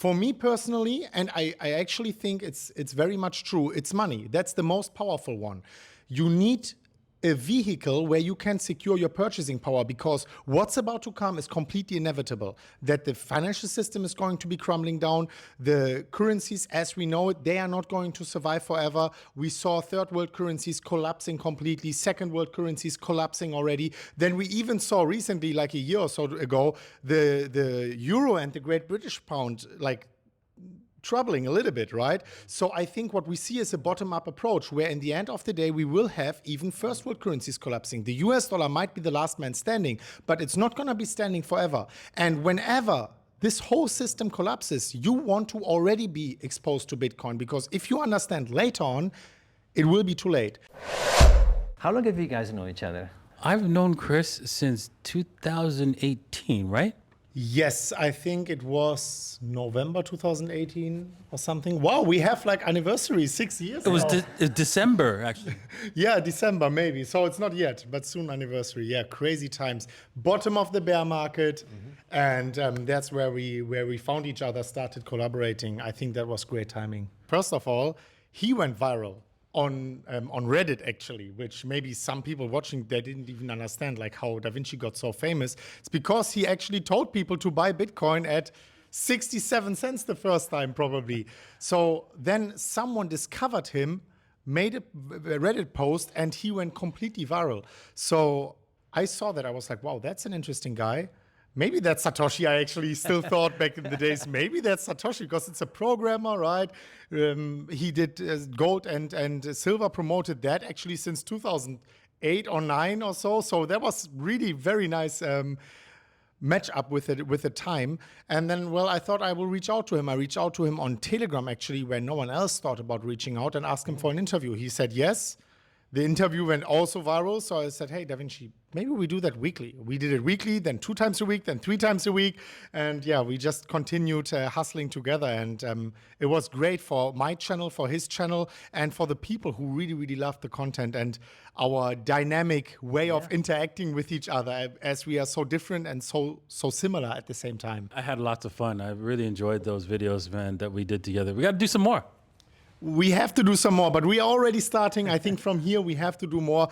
For me personally, and I actually think it's very much true, it's money. That's the most powerful one. You need a vehicle where you can secure your purchasing power, because what's about to come is completely inevitable. That the financial system is going to be crumbling down. The currencies as we know it, they are not going to survive forever. We saw third world currencies collapsing completely, second world currencies collapsing already. Then we even saw recently, like a year or so ago, the euro and the Great British pound like troubling a little bit, right? So I think what we see is a bottom-up approach where in the end of the day, we will have even first world currencies collapsing. The US dollar might be the last man standing, but it's not going to be standing forever. And whenever this whole system collapses, you want to already be exposed to Bitcoin, because if you understand later on, it will be too late. How long have you guys known each other? I've known Chris since 2018, right? Yes, I think it was November 2018 or something. Wow, we have like anniversary, 6 years. It was December, actually. Yeah, December maybe. So it's not yet, but soon anniversary. Yeah, crazy times. Bottom of the bear market, and that's where we found each other, started collaborating. I think that was great timing. First of all, he went viral on Reddit actually, which maybe some people watching, they didn't even understand like how Davinci got so famous. It's because he actually told people to buy Bitcoin at 67 cents the first time probably. So then someone discovered him, made a Reddit post, and he went completely viral. So I saw that, I was like, wow, that's an interesting guy. Maybe that's Satoshi. I actually still thought back in the days, maybe that's Satoshi, because it's a programmer, right? He did gold and silver, promoted that actually since 2008 or 9 or so. So that was really very nice match up with the time. And then, well, I thought I will reach out to him. I reached out to him on Telegram actually, where no one else thought about reaching out, and asked him for an interview. He said yes. The interview went also viral, so I said, hey, Davinci, maybe we do that weekly. We did it weekly, then 2 times a week, then 3 times a week. And yeah, we just continued hustling together. And it was great for my channel, for his channel, and for the people who really, really loved the content and our dynamic way of interacting with each other, as we are so different and so similar at the same time. I had lots of fun. I really enjoyed those videos, man, that we did together. We got to do some more. We have to do some more, but we are already starting. I think from here we have to do more.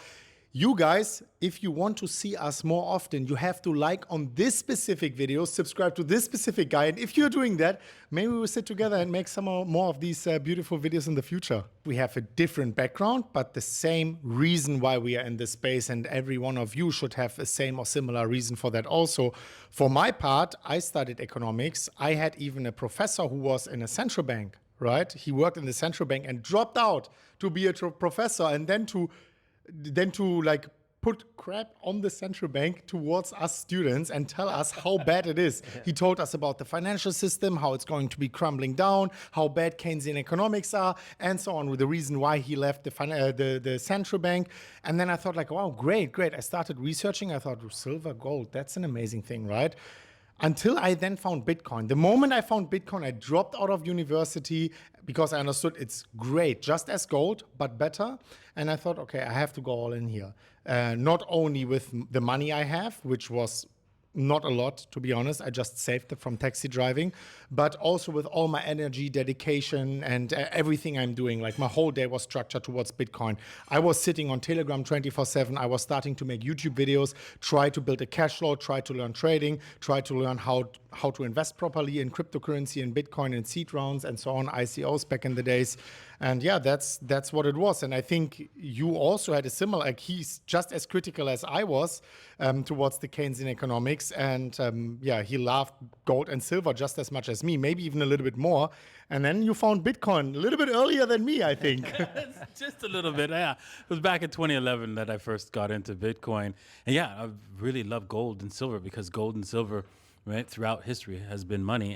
You guys, if you want to see us more often, you have to like on this specific video, subscribe to this specific guy. And if you're doing that, maybe we'll sit together and make some more of these beautiful videos in the future. We have a different background, but the same reason why we are in this space. And every one of you should have the same or similar reason for that also. For my part, I studied economics. I had even a professor who was in a central bank. Right? He worked in the central bank and dropped out to be a professor, and then to like put crap on the central bank towards us students and tell us how bad it is. He told us about the financial system, how it's going to be crumbling down, how bad Keynesian economics are, and so on, with the reason why he left the central bank. And then I thought like, wow, great. I started researching. I thought silver, gold, that's an amazing thing, right? Until I then found Bitcoin. The moment I found Bitcoin, I dropped out of university because I understood it's great, just as gold, but better. And I thought, okay, I have to go all in here. Not only with the money I have, which was not a lot, to be honest. I just saved it from taxi driving, but also with all my energy, dedication, and everything I'm doing. Like my whole day was structured towards Bitcoin. I was sitting on Telegram 24/7. I was starting to make YouTube videos, try to build a cash flow, try to learn trading, try to learn how to invest properly in cryptocurrency and Bitcoin and seed rounds and so on, ICOs back in the days. And yeah, that's what it was. And I think you also had a similar, like he's just as critical as I was towards the Keynesian economics. And yeah, he loved gold and silver just as much as me, maybe even a little bit more. And then you found Bitcoin a little bit earlier than me, I think. Just a little bit, yeah. It was back in 2011 that I first got into Bitcoin. And yeah, I really love gold and silver because gold and silver, right, throughout history has been money.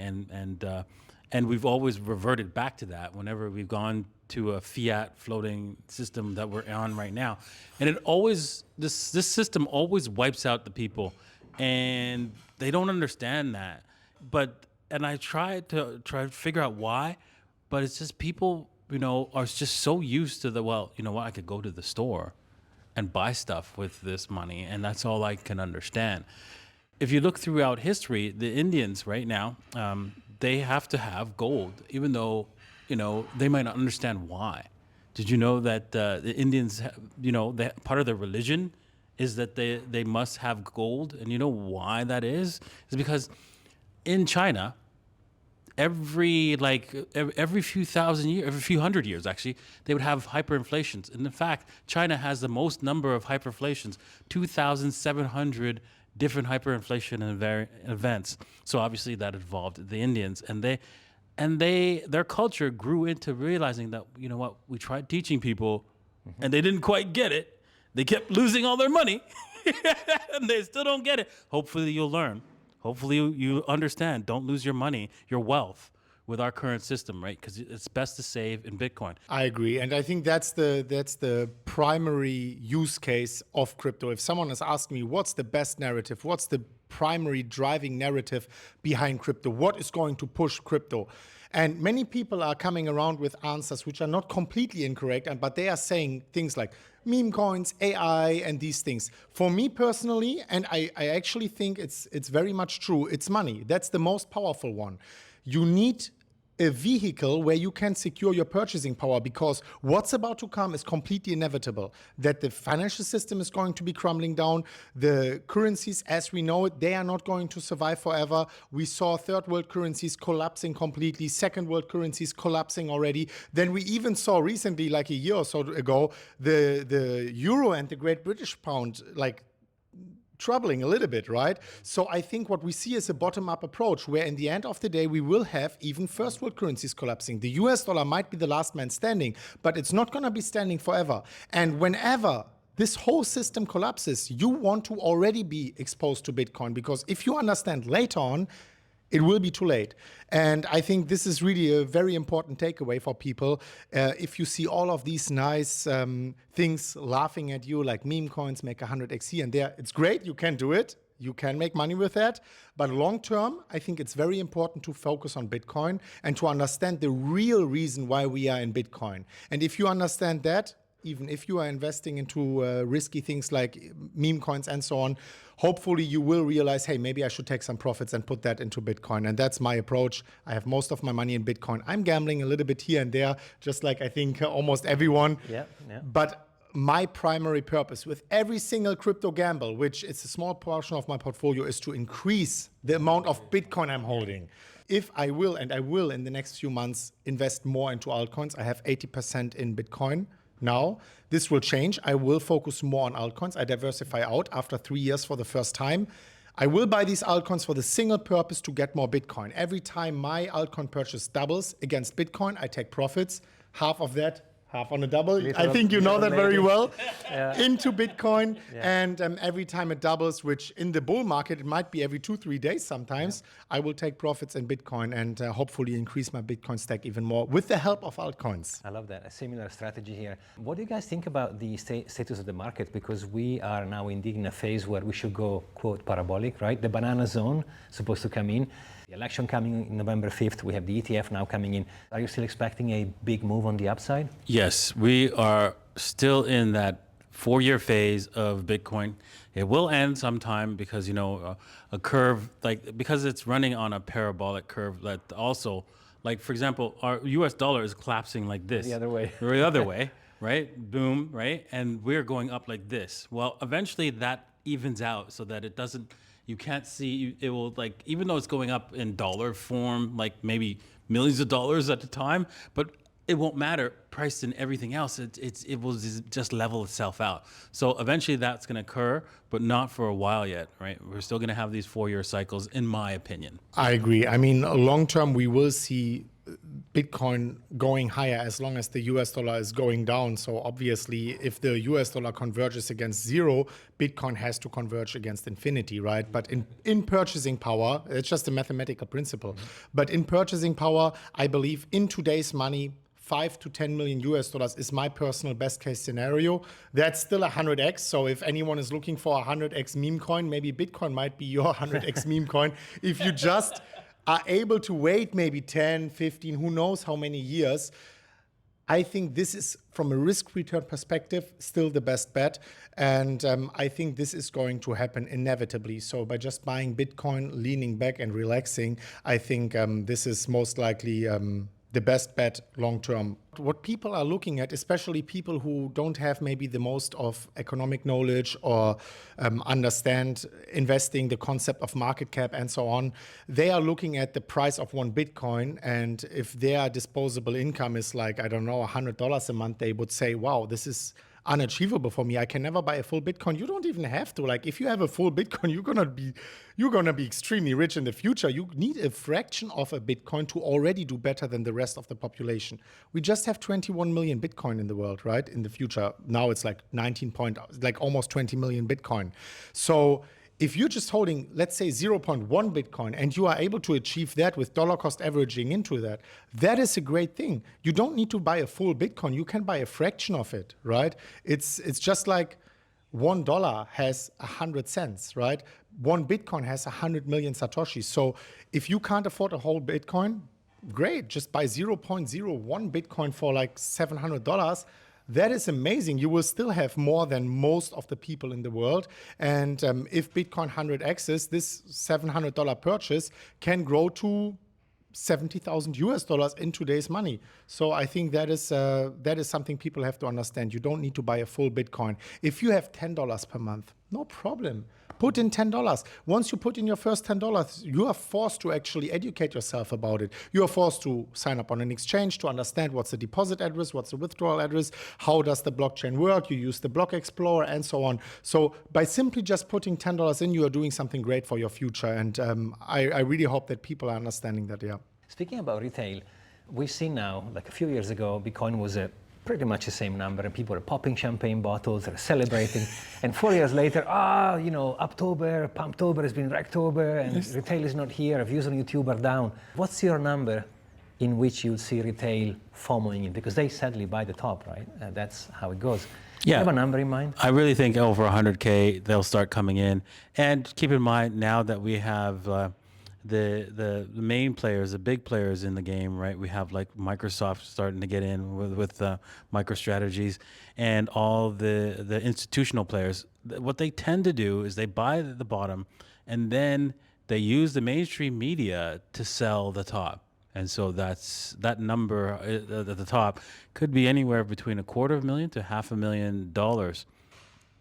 And we've always reverted back to that whenever we've gone to a fiat floating system that we're on right now. And it always, this system always wipes out the people, and they don't understand that. And I try to figure out why, but it's just people, are just so used to well, you know what, I could go to the store and buy stuff with this money, and that's all I can understand. If you look throughout history, the Indians right now, they have to have gold, even though, they might not understand why. Did you know that the Indians, part of their religion is that they must have gold? And you know why that is? It's because in China, every few hundred years, actually, they would have hyperinflations. And in fact, China has the most number of hyperinflations, 2,700 different hyperinflation events. So obviously that involved the Indians, and their culture grew into realizing that, we tried teaching people and they didn't quite get it. They kept losing all their money and they still don't get it. Hopefully you'll learn. Hopefully you understand. Don't lose your money, your wealth, with our current system, right? Because it's best to save in Bitcoin. I agree, and I think that's the primary use case of crypto. If someone has asked me, what's the best narrative? What's the primary driving narrative behind crypto? What is going to push crypto? And many people are coming around with answers which are not completely incorrect, but they are saying things like meme coins, AI, and these things. For me personally, and I actually think it's very much true, it's money. That's the most powerful one. You need a vehicle where you can secure your purchasing power, because what's about to come is completely inevitable. That the financial system is going to be crumbling down. The currencies as we know it, they are not going to survive forever. We saw third world currencies collapsing completely, second world currencies collapsing already. Then we even saw recently, like a year or so ago, the euro and the Great British pound, like, troubling a little bit, right? So I think what we see is a bottom-up approach, where in the end of the day, we will have even first world currencies collapsing. The US dollar might be the last man standing, but it's not going to be standing forever. And whenever this whole system collapses, you want to already be exposed to Bitcoin, because if you understand later on, it will be too late. And I think this is really a very important takeaway for people. If you see all of these nice things laughing at you, like meme coins make 100x here and there, it's great, you can do it. You can make money with that. But long term, I think it's very important to focus on Bitcoin and to understand the real reason why we are in Bitcoin. And if you understand that, even if you are investing into risky things like meme coins and so on, hopefully you will realize, hey, maybe I should take some profits and put that into Bitcoin. And that's my approach. I have most of my money in Bitcoin. I'm gambling a little bit here and there, just like I think almost everyone. Yeah. But my primary purpose with every single crypto gamble, which is a small portion of my portfolio, is to increase the amount of Bitcoin I'm holding. If I will, and I will in the next few months, invest more into altcoins. I have 80% in Bitcoin now. This will change. I will focus more on altcoins. I diversify out after 3 years for the first time. I will buy these altcoins for the single purpose to get more Bitcoin. Every time my altcoin purchase doubles against Bitcoin, I take profits. Half of that, half on a double. I think you know that very well. Into Bitcoin. And every time it doubles, which in the bull market, it might be every 2-3 days sometimes, I will take profits in Bitcoin and hopefully increase my Bitcoin stack even more with the help of altcoins. I love that. A similar strategy here. What do you guys think about the status of the market? Because we are now indeed in a phase where we should go, quote, parabolic, right? The banana zone supposed to come in. The election coming in November 5th. We have the ETF now coming in. Are you still expecting a big move on the upside? Yes, we are still in that 4-year phase of Bitcoin. It will end sometime because, a curve, because it's running on a parabolic curve that also, for example, our US dollar is collapsing like this. The other way. The other way, right? Boom, right? And we're going up like this. Well, eventually that evens out so that it doesn't, you can't see, it will even though it's going up in dollar form, maybe millions of dollars at a time, but it won't matter priced in everything else. It will just level itself out. So eventually that's going to occur, but not for a while yet, right? We're still going to have these 4-year cycles, in my opinion. I agree. I mean, long term, we will see Bitcoin going higher as long as the US dollar is going down. So obviously, if the US dollar converges against zero, Bitcoin has to converge against infinity, right? But in purchasing power, it's just a mathematical principle. But in purchasing power, I believe in today's money, 5 to 10 million US dollars is my personal best case scenario. That's still 100x. So if anyone is looking for a 100x meme coin, maybe Bitcoin might be your 100x meme coin. If you just are able to wait maybe 10, 15, who knows how many years, I think this is, from a risk-return perspective, still the best bet. And I think this is going to happen inevitably. So by just buying Bitcoin, leaning back and relaxing, I think this is most likely the best bet long-term. What people are looking at, especially people who don't have maybe the most of economic knowledge or understand investing, the concept of market cap and so on, they are looking at the price of one Bitcoin. And if their disposable income is like, I don't know, $100 a month, they would say, wow, this is unachievable for me. I can never buy a full Bitcoin. You don't even have to. Like, if you have a full Bitcoin, you're gonna be extremely rich in the future. You need a fraction of a Bitcoin to already do better than the rest of the population. We just have 21 million Bitcoin in the world, right? In the future, now it's like almost 20 million Bitcoin. So if you're just holding, let's say 0.1 Bitcoin, and you are able to achieve that with dollar cost averaging into that, that is a great thing. You don't need to buy a full Bitcoin. You can buy a fraction of it, right? It's just like $1 has 100 cents, right? One Bitcoin has 100 million Satoshis. So if you can't afford a whole Bitcoin, great. Just buy 0.01 Bitcoin for like $700. That is amazing. You will still have more than most of the people in the world. And if Bitcoin 100x's, this $700 purchase can grow to 70,000 US dollars in today's money. So I think that is something people have to understand. You don't need to buy a full Bitcoin. If you have $10 per month, no problem. Put in $10. Once you put in your first $10, you are forced to actually educate yourself about it. You are forced to sign up on an exchange to understand what's the deposit address, what's the withdrawal address, how does the blockchain work. You use the block explorer and so on. So by simply just putting $10 in, you are doing something great for your future. And I really hope that people are understanding that, yeah. Speaking about retail, we've seen now, like a few years ago, Bitcoin was pretty much the same number, and people are popping champagne bottles, they're celebrating. And 4 years later, Uptober, Pumptober has been Wrecktober, and retail is not here, views on YouTube are down. What's your number in which you'll see retail FOMOing in? Because they sadly buy the top, right? That's how it goes. Yeah. Do you have a number in mind? I really think over 100K, they'll start coming in. And keep in mind now that we have the main players, the big players in the game, right? We have like Microsoft starting to get in with MicroStrategies, and all the institutional players. What they tend to do is they buy the bottom, and then they use the mainstream media to sell the top. And so that number at the top could be anywhere between $250,000 to $500,000.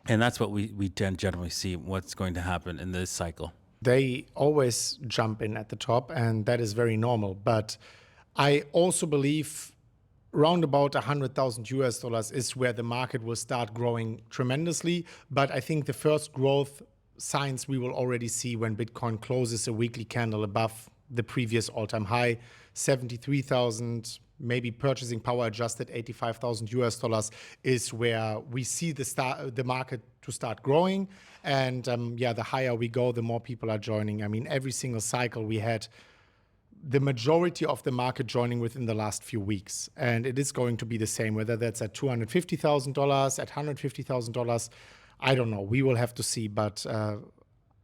And that's what we generally see what's going to happen in this cycle. They always jump in at the top, and that is very normal. But I also believe round about 100,000 US dollars is where the market will start growing tremendously. But I think the first growth signs we will already see when Bitcoin closes a weekly candle above the previous all-time high, 73,000, maybe purchasing power adjusted 85,000 US dollars is where we see the market to start growing. And the higher we go, the more people are joining. I mean, every single cycle we had the majority of the market joining within the last few weeks. And it is going to be the same, whether that's at $250,000, at $150,000. I don't know. We will have to see. But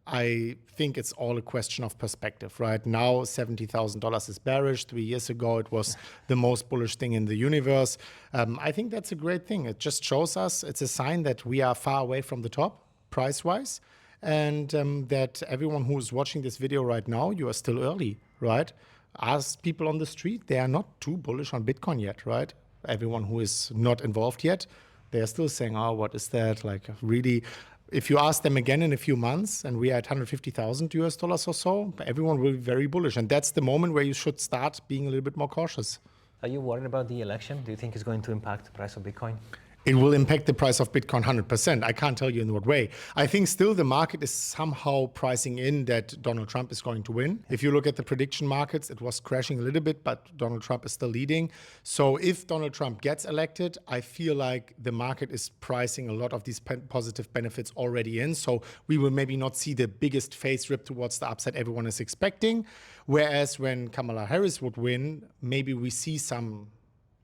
I think it's all a question of perspective, right? Now, $70,000 is bearish. 3 years ago, it was the most bullish thing in the universe. I think that's a great thing. It just shows us, it's a sign that we are far away from the top, price-wise, and that everyone who is watching this video right now, you are still early, right? Ask people on the street, they are not too bullish on Bitcoin yet, right? Everyone who is not involved yet, they are still saying, oh, what is that? Like, really, if you ask them again in a few months and we are at 150,000 US dollars or so, everyone will be very bullish. And that's the moment where you should start being a little bit more cautious. Are you worried about the election? Do you think it's going to impact the price of Bitcoin? It will impact the price of Bitcoin 100%. I can't tell you in what way. I think still the market is somehow pricing in that Donald Trump is going to win. If you look at the prediction markets, it was crashing a little bit, but Donald Trump is still leading. So if Donald Trump gets elected, I feel like the market is pricing a lot of these positive benefits already in. So we will maybe not see the biggest face rip towards the upside everyone is expecting. Whereas when Kamala Harris would win, maybe we see some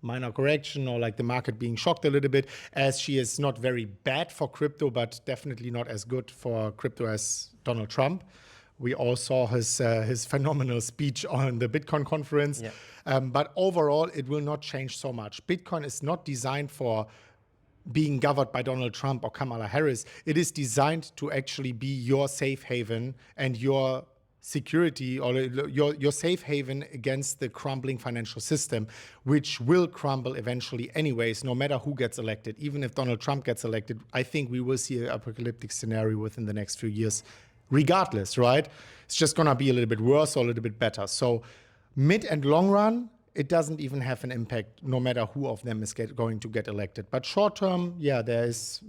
minor correction or like the market being shocked a little bit, as she is not very bad for crypto, but definitely not as good for crypto as Donald Trump. We all saw his phenomenal speech on the Bitcoin conference. Yeah. But overall, it will not change so much. Bitcoin is not designed for being governed by Donald Trump or Kamala Harris. It is designed to actually be your safe haven and your security, or your safe haven against the crumbling financial system, which will crumble eventually anyways, no matter who gets elected. Even if Donald Trump gets elected, I think we will see an apocalyptic scenario within the next few years, regardless, right? It's just gonna be a little bit worse or a little bit better. So mid and long run, it doesn't even have an impact, no matter who of them is going to get elected. But short term, yeah, there's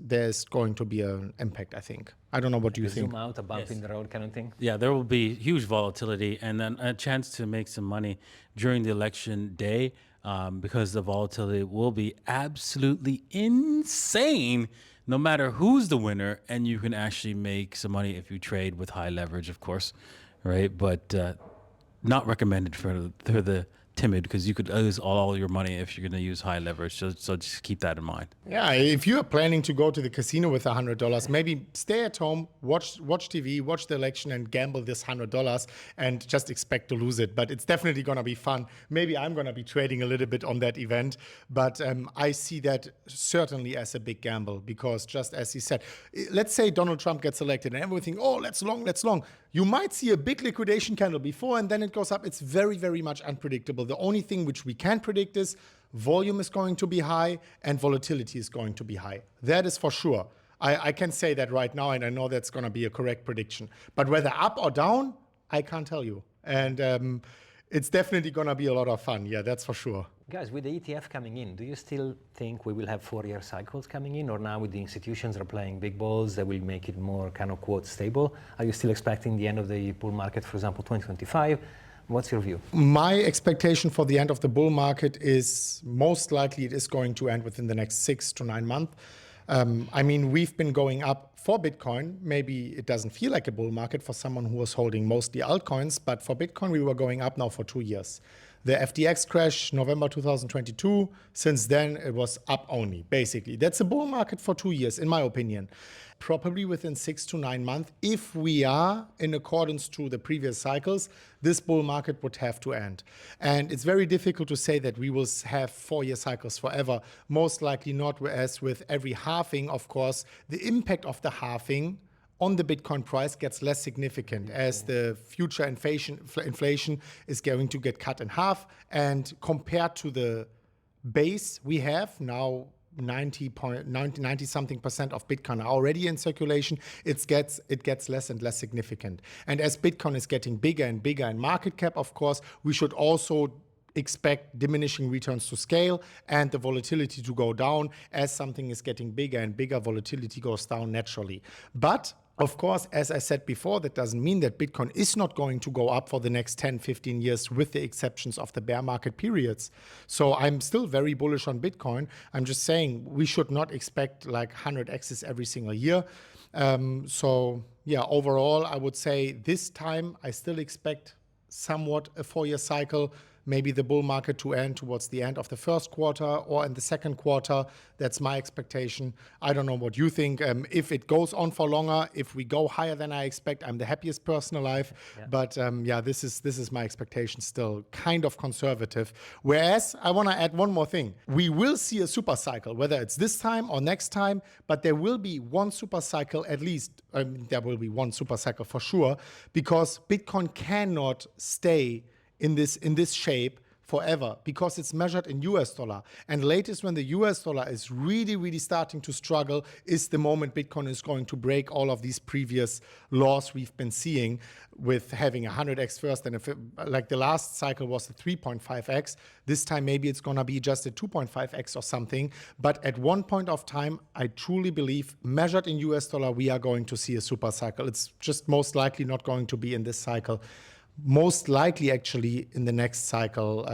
going to be an impact, I think. I don't know, what do you think? Zoom out, a bump in the road kind of thing. Yeah, there will be huge volatility and then a chance to make some money during the election day, because the volatility will be absolutely insane no matter who's the winner. And you can actually make some money if you trade with high leverage, of course, right? But not recommended for the timid, because you could lose all your money if you're going to use high leverage. So just keep that in mind. Yeah, if you are planning to go to the casino with $100, maybe stay at home, watch TV, watch the election, and gamble this $100, and just expect to lose it. But it's definitely going to be fun. Maybe I'm going to be trading a little bit on that event, but I see that certainly as a big gamble, because just as he said, let's say Donald Trump gets elected and everything, oh, let's long. You might see a big liquidation candle before, and then it goes up. It's very, very much unpredictable. The only thing which we can predict is volume is going to be high and volatility is going to be high. That is for sure. I can say that right now, and I know that's going to be a correct prediction. But whether up or down, I can't tell you. And it's definitely going to be a lot of fun. Yeah, that's for sure. Guys, with the ETF coming in, do you still think we will have 4-year cycles coming in? Or now with the institutions are playing big balls, that will make it more kind of quote stable? Are you still expecting the end of the bull market, for example, 2025? What's your view? My expectation for the end of the bull market is most likely it is going to end within the next 6 to 9 months. I mean, we've been going up for Bitcoin. Maybe it doesn't feel like a bull market for someone who was holding mostly altcoins, but for Bitcoin, we were going up now for 2 years. The FTX crash, November 2022, since then it was up only, basically. That's a bull market for 2 years, in my opinion. Probably within 6 to 9 months, if we are in accordance to the previous cycles, this bull market would have to end. And it's very difficult to say that we will have 4-year cycles forever. Most likely not, whereas with every halving, of course, the impact of the halving on the Bitcoin price gets less significant, as the future inflation is going to get cut in half. And compared to the base we have now, 90 something percent of Bitcoin are already in circulation, it gets less and less significant. And as Bitcoin is getting bigger and bigger in market cap, of course, we should also expect diminishing returns to scale and the volatility to go down. As something is getting bigger and bigger, volatility goes down naturally. But of course, as I said before, that doesn't mean that Bitcoin is not going to go up for the next 10, 15 years, with the exceptions of the bear market periods. So I'm still very bullish on Bitcoin. I'm just saying we should not expect like 100x's every single year. So yeah, overall, I would say this time I still expect somewhat a 4-year cycle. Maybe the bull market to end towards the end of the first quarter or in the second quarter. That's my expectation. I don't know what you think. If it goes on for longer, if we go higher than I expect, I'm the happiest person alive. Yeah. But yeah, this is my expectation still, kind of conservative. Whereas I want to add one more thing. We will see a super cycle, whether it's this time or next time, but there will be one super cycle at least. There will be one super cycle for sure, because Bitcoin cannot stay in this shape forever, because it's measured in US dollar. And latest when the US dollar is really, really starting to struggle is the moment Bitcoin is going to break all of these previous laws we've been seeing, with having 100x first, and if like the last cycle was the 3.5x, this time maybe it's gonna be just a 2.5x or something. But at one point of time, I truly believe, measured in US dollar, we are going to see a super cycle. It's just most likely not going to be in this cycle. Most likely actually in the next cycle,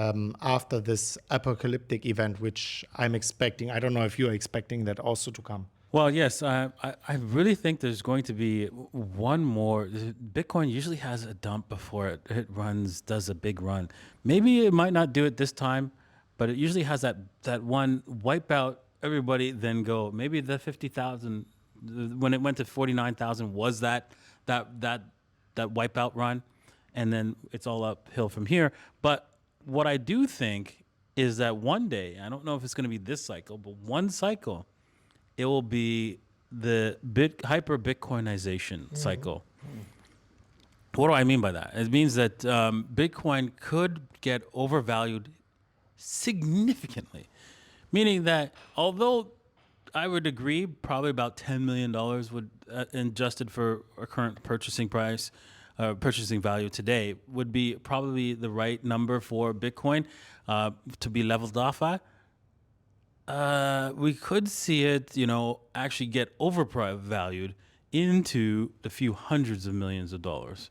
after this apocalyptic event, which I'm expecting. I don't know if you're expecting that also to come. Well, yes, I really think there's going to be one more. Bitcoin usually has a dump before it does a big run. Maybe it might not do it this time, but it usually has that one wipe out everybody, then go. Maybe the 50,000, when it went to 49,000, was that wipeout run, and then it's all uphill from here. But what I do think is that one day, I don't know if it's going to be this cycle, but one cycle, it will be the hyper-Bitcoinization cycle. What do I mean by that? It means that Bitcoin could get overvalued significantly, meaning that although I would agree probably about $10 million would, adjusted for a current purchasing price, purchasing value today, would be probably the right number for Bitcoin to be leveled off at. We could see it, actually get overvalued into the few hundreds of millions of dollars,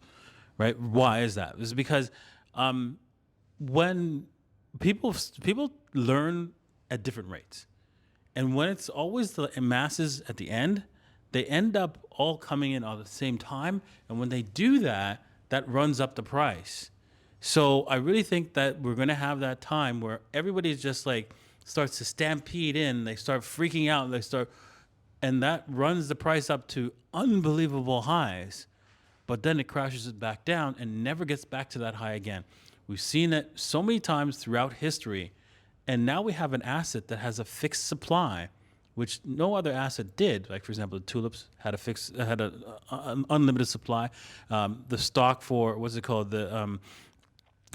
right? Why is that? It's because when people learn at different rates, and when it's always the masses at the end, they end up all coming in at the same time, and when they do that, that runs up the price. So I really think that we're going to have that time where everybody's just like starts to stampede in, they start freaking out, and that runs the price up to unbelievable highs, but then it crashes it back down and never gets back to that high again. We've seen it so many times throughout history, and now we have an asset that has a fixed supply, which no other asset did. Like, for example, the tulips had an unlimited supply. The stock for, what's it called? The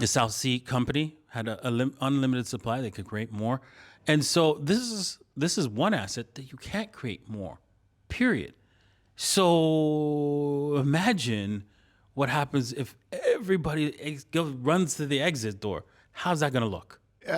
South Sea Company had an unlimited supply. They could create more. And so this is one asset that you can't create more, period. So imagine what happens if everybody runs to the exit door. How's that going to look?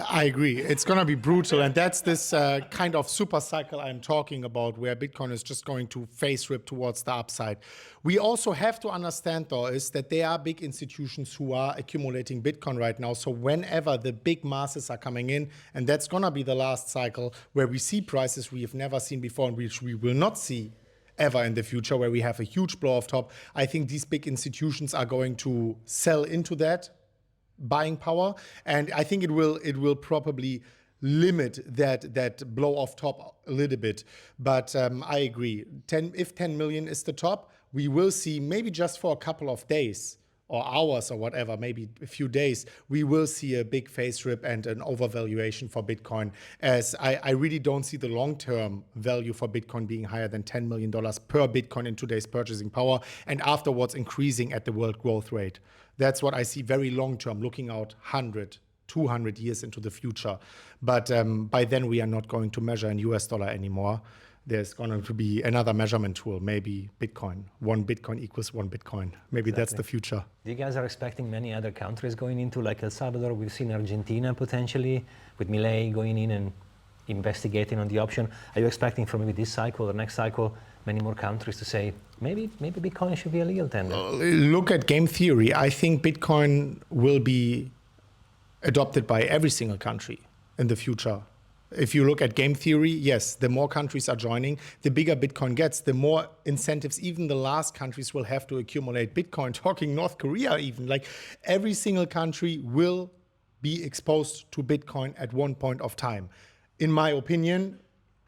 I agree. It's going to be brutal. And that's this kind of super cycle I'm talking about, where Bitcoin is just going to face rip towards the upside. We also have to understand, though, is that there are big institutions who are accumulating Bitcoin right now. So whenever the big masses are coming in, and that's going to be the last cycle where we see prices we have never seen before and which we will not see ever in the future, where we have a huge blow off top, I think these big institutions are going to sell into that buying power, and I think it will probably limit that blow off top a little bit. But I agree. If 10 million is the top, we will see maybe just for a couple of days or hours or whatever, maybe a few days, we will see a big face rip and an overvaluation for Bitcoin, as I really don't see the long-term value for Bitcoin being higher than $10 million per Bitcoin in today's purchasing power, and afterwards increasing at the world growth rate. That's what I see very long-term, looking out 100, 200 years into the future. But by then, we are not going to measure in US dollar anymore. There's going to be another measurement tool, maybe Bitcoin. 1 Bitcoin equals 1 Bitcoin. Maybe that's the future. You guys are expecting many other countries going into, like El Salvador. We've seen Argentina potentially, with Milei going in and investigating on the option. Are you expecting for maybe this cycle or next cycle many more countries to say maybe Bitcoin should be a legal tender? Look at game theory. I think Bitcoin will be adopted by every single country in the future. If you look at game theory, yes, the more countries are joining, the bigger Bitcoin gets, the more incentives even the last countries will have to accumulate Bitcoin. Talking North Korea even, like every single country will be exposed to Bitcoin at one point of time. In my opinion,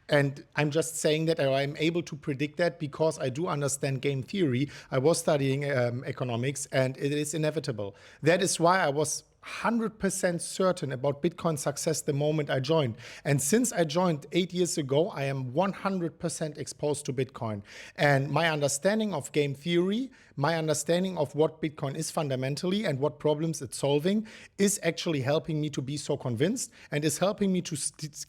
and I'm just saying that, or I'm able to predict that because I do understand game theory. I was studying economics, and it is inevitable. That is why I was 100% certain about Bitcoin's success the moment I joined. And since I joined 8 years ago, I am 100% exposed to Bitcoin. And my understanding of game theory, my understanding of what Bitcoin is fundamentally and what problems it's solving is actually helping me to be so convinced, and is helping me to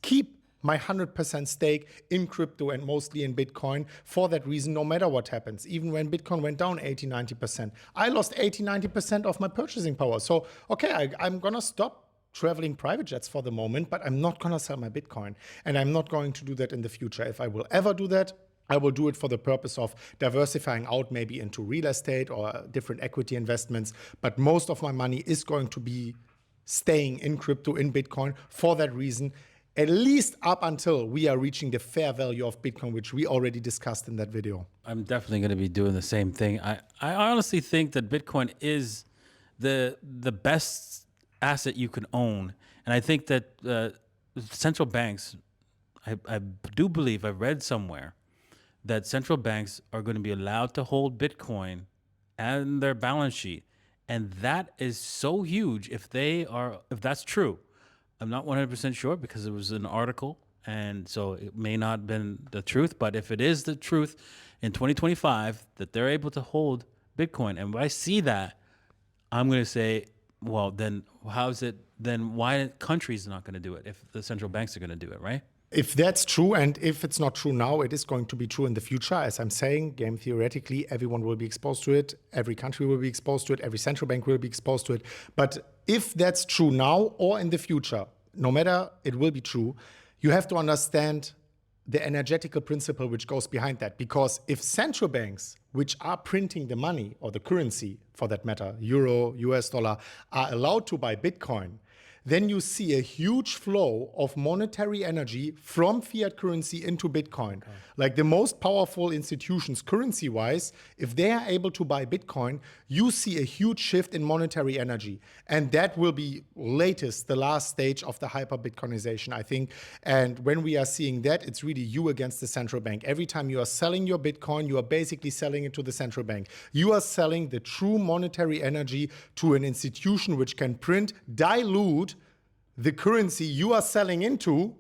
keep my 100% stake in crypto and mostly in Bitcoin for that reason, no matter what happens. Even when Bitcoin went down 80, 90%, I lost 80, 90% of my purchasing power. So, okay, I'm going to stop traveling private jets for the moment, but I'm not going to sell my Bitcoin. And I'm not going to do that in the future. If I will ever do that, I will do it for the purpose of diversifying out maybe into real estate or different equity investments. But most of my money is going to be staying in crypto, in Bitcoin for that reason, at least up until we are reaching the fair value of Bitcoin, which we already discussed in that video. I'm definitely going to be doing the same thing. I honestly think that Bitcoin is the best asset you can own. And I think that central banks, I do believe, I read somewhere, that central banks are going to be allowed to hold Bitcoin and their balance sheet. And that is so huge if that's true. I'm not 100% sure because it was an article, and so it may not have been the truth. But if it is the truth in 2025 that they're able to hold Bitcoin, and when I see that, I'm going to say, well, then why countries are not going to do it if the central banks are going to do it, right? If that's true, and if it's not true now, it is going to be true in the future. As I'm saying, game theoretically, everyone will be exposed to it. Every country will be exposed to it. Every central bank will be exposed to it. But if that's true now or in the future, no matter it will be true, you have to understand the energetical principle which goes behind that. Because if central banks, which are printing the money or the currency for that matter, euro, US dollar, are allowed to buy Bitcoin, then you see a huge flow of monetary energy from fiat currency into Bitcoin. Okay. Like the most powerful institutions currency-wise, if they are able to buy Bitcoin, you see a huge shift in monetary energy. And that will be latest, the last stage of the hyper-Bitcoinization, I think. And when we are seeing that, it's really you against the central bank. Every time you are selling your Bitcoin, you are basically selling it to the central bank. You are selling the true monetary energy to an institution which can print, dilute the currency you are selling into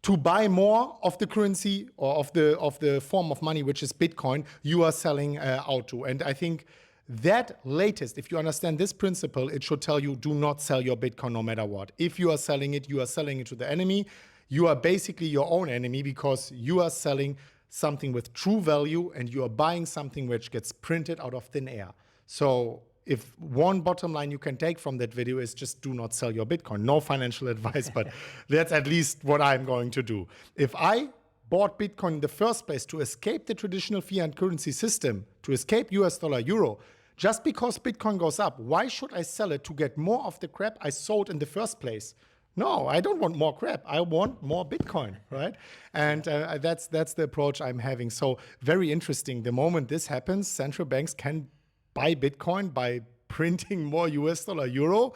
to buy more of the currency or of the form of money, which is Bitcoin, you are selling out to. And I think that latest, if you understand this principle, it should tell you do not sell your Bitcoin no matter what. If you are selling it to the enemy. You are basically your own enemy because you are selling something with true value and you are buying something which gets printed out of thin air. So if one bottom line you can take from that video is just do not sell your Bitcoin. No financial advice, but that's at least what I'm going to do. If I bought Bitcoin in the first place to escape the traditional fiat currency system, to escape US dollar, euro, just because Bitcoin goes up, why should I sell it to get more of the crap I sold in the first place? No, I don't want more crap. I want more Bitcoin, right? And that's the approach I'm having. So very interesting. The moment this happens, central banks can buy Bitcoin by printing more US dollar, euro.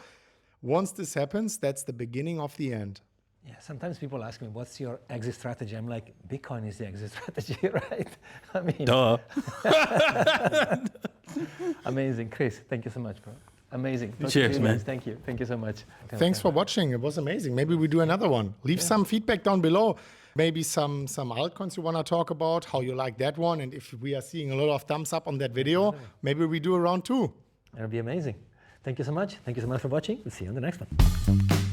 Once this happens, that's the beginning of the end. Yeah, sometimes people ask me, what's your exit strategy? I'm like, Bitcoin is the exit strategy, right? I mean, duh. Amazing. Chris, thank you so much, bro. Amazing. Cheers, man. Thank you. Thank you so much. Thanks for watching. It was amazing. Maybe we do another one. Leave some feedback down below. Maybe some altcoins you want to talk about, how you like that one. And if we are seeing a lot of thumbs up on that video, maybe we do a round 2. That'll be amazing. Thank you so much. Thank you so much for watching. We'll see you on the next one.